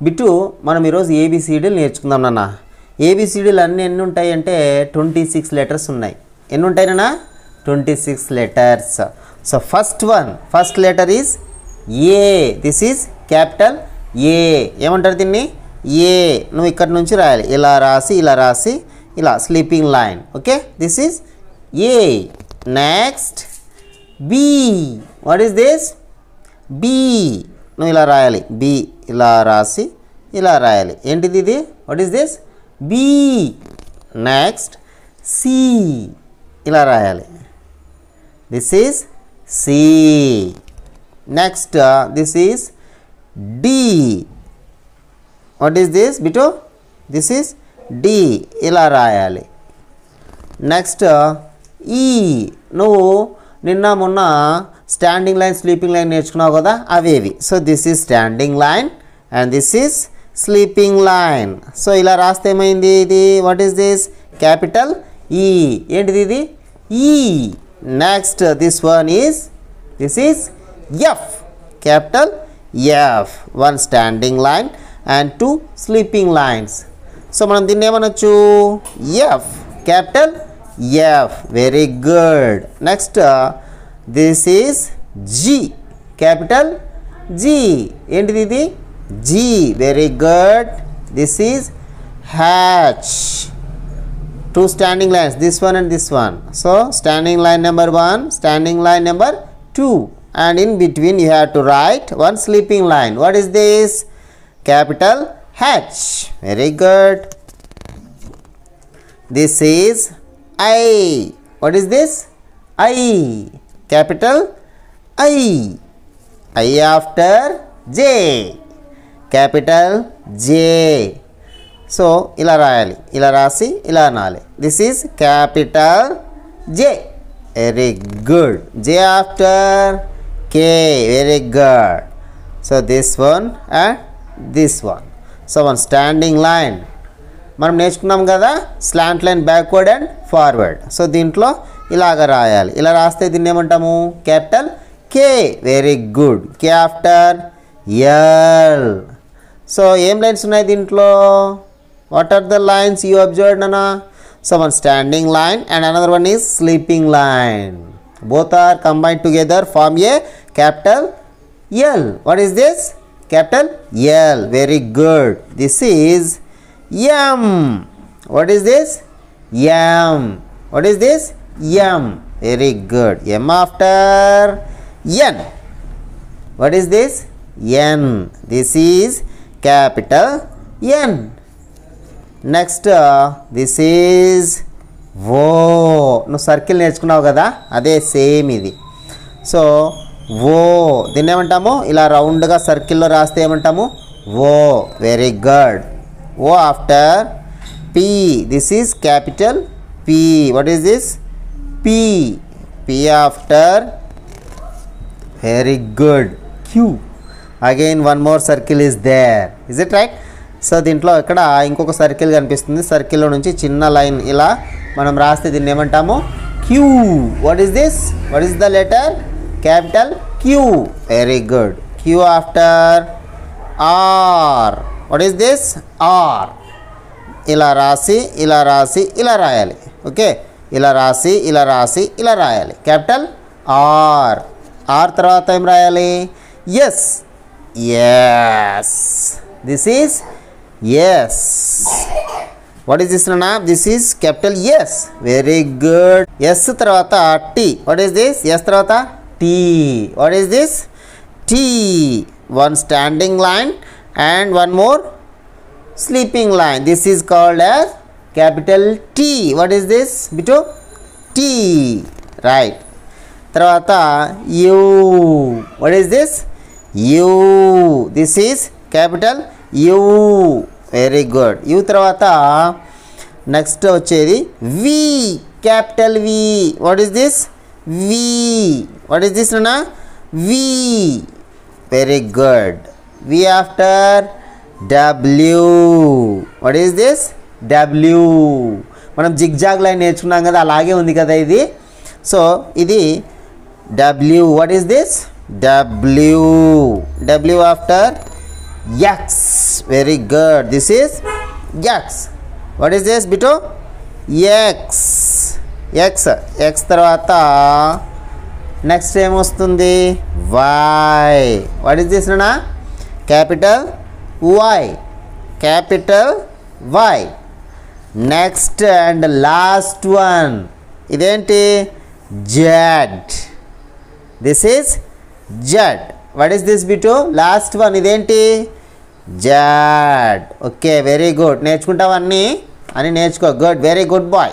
Bit మనం ఈరోజు ఏబిసిడీలు నేర్చుకుందాం నాన్న. ఏబిసిడీలు అన్నీ ఎన్ని ఉంటాయి అంటే 26 లెటర్స్ ఉన్నాయి. ఎన్ని ఉంటాయి నాన్న? 26 letters. So first letter is a. This is capital ఏ. ఏమంటారు దీన్ని? ఏ. నువ్వు ఇక్కడ నుంచి రాయాలి, ఇలా రాసి ఇలా sleeping line. Okay, this is A. Next B. What is this? B. నువ్వు ఇలా రాయాలి, బి ఇలా రాసి ఇలా రాయాలి. ఏంటిది ఇది? What is this? B. Next C. ఇలా రాయాలి, this is C. Next this is D. What is this బిటు? This is D. ఇలా రాయాలి. నెక్స్ట్ ఈ. నువ్వు నిన్న మొన్న స్టాండింగ్ లైన్ స్లీపింగ్ లైన్ నేర్చుకున్నావు కదా, అవేవి. So this is standing line and this is sleeping line. So ఇలా రాస్తే ఏమైంది ఇది? What is this? క్యాపిటల్ ఈ. ఏంటిది ఇది? E. Next this is F. Capital F. 1 standing line and 2 sleeping lines. So మనం దీన్ని ఏమనొచ్చు? F. Capital F. Very good. Next this is G. Capital G. ఏంటిది ఇది? G. Very good. This is H. 2 standing lines, this one and this one. So standing line number 1, standing line number 2, and in between you have to write 1 sleeping line. What is this? Capital H. Very good. This is I. What is this? I. Capital I. I after J. Capital J. So ఇలా రాయాలి, ఇలా రాసి ఇలా అనాలి. This is capital J. Very good. J after K. Very good. So this one and this one. So 1 standing line మనం నేర్చుకున్నాం కదా, slant line backward and forward. So దీంట్లో ఇలాగ రాయాలి. ఇలా రాస్తే దీన్ని ఏమంటాము? Capital K. Very good. K after L. So ఏం లైన్స్ ఉన్నాయి దీంట్లో? What are the lines you observed, Nana? So 1 standing line and another one is sleeping line. Both are combined together form a capital L. What is this? Capital L. Very good. This is M. What is this? M. What is this? M. Very good. M after N. What is this? N. This is capital N. Next this is O. నువ్వు circle నేర్చుకున్నావు కదా, అదే same ఇది. So ఓ దీన్ని ఏమంటాము? ఇలా రౌండ్గా సర్కిల్లో రాస్తే ఏమంటాము? O. Very good. O after P. This is capital P. What is this? P. P after very good Q. Again 1 more circle is there. Is it right? So దీంట్లో ఇక్కడ ఇంకొక సర్కిల్ కనిపిస్తుంది. సర్కిల్లో నుంచి చిన్న లైన్ ఇలా మనం రాస్తే దీన్ని ఏమంటాము? Q. What is this? What is the letter? Capital Q. Very good. Q after R. What is this? R. ఇలా రాసి ఇలా రాయాలి. ఓకే, ఇలా రాసి ఇలా రాయాలి. Capital are. ఆర్ తర్వాత ఏం రాయాలి? S. S. This is yes. What is this, Nana? This is capital yes. Very good. S tarvata T. What is this? S tarvata T. What is this? T. 1 standing line and 1 more sleeping line. This is called as capital T. What is this? Bitu? T. Right. Tarvata U. What is this? U. This is capital U. Very good. U తర్వాత next వచ్చేది V. Capital V. What is this? V. What is this నాన్న? V. Very good. V after W. What is this? W. మనం zigzag line నేర్చుకున్నాం కదా, అలాగే ఉంది కదా ఇది. సో ఇది W. What is this? W. W after X. Very good. This is X. What is this, Bito? X. X. X తర్వాత next ఏమొస్తుంది? Y. What is this, Nana? Capital Y. Capital Y. Next and last one. ఇదేంటి? Z. This is Z. What is this, Bito? Last one. ఇదేంటి? Z. Okay, very good. నేర్చుకుంటావన్నీ అని నేర్చుకో. Good. Very good boy.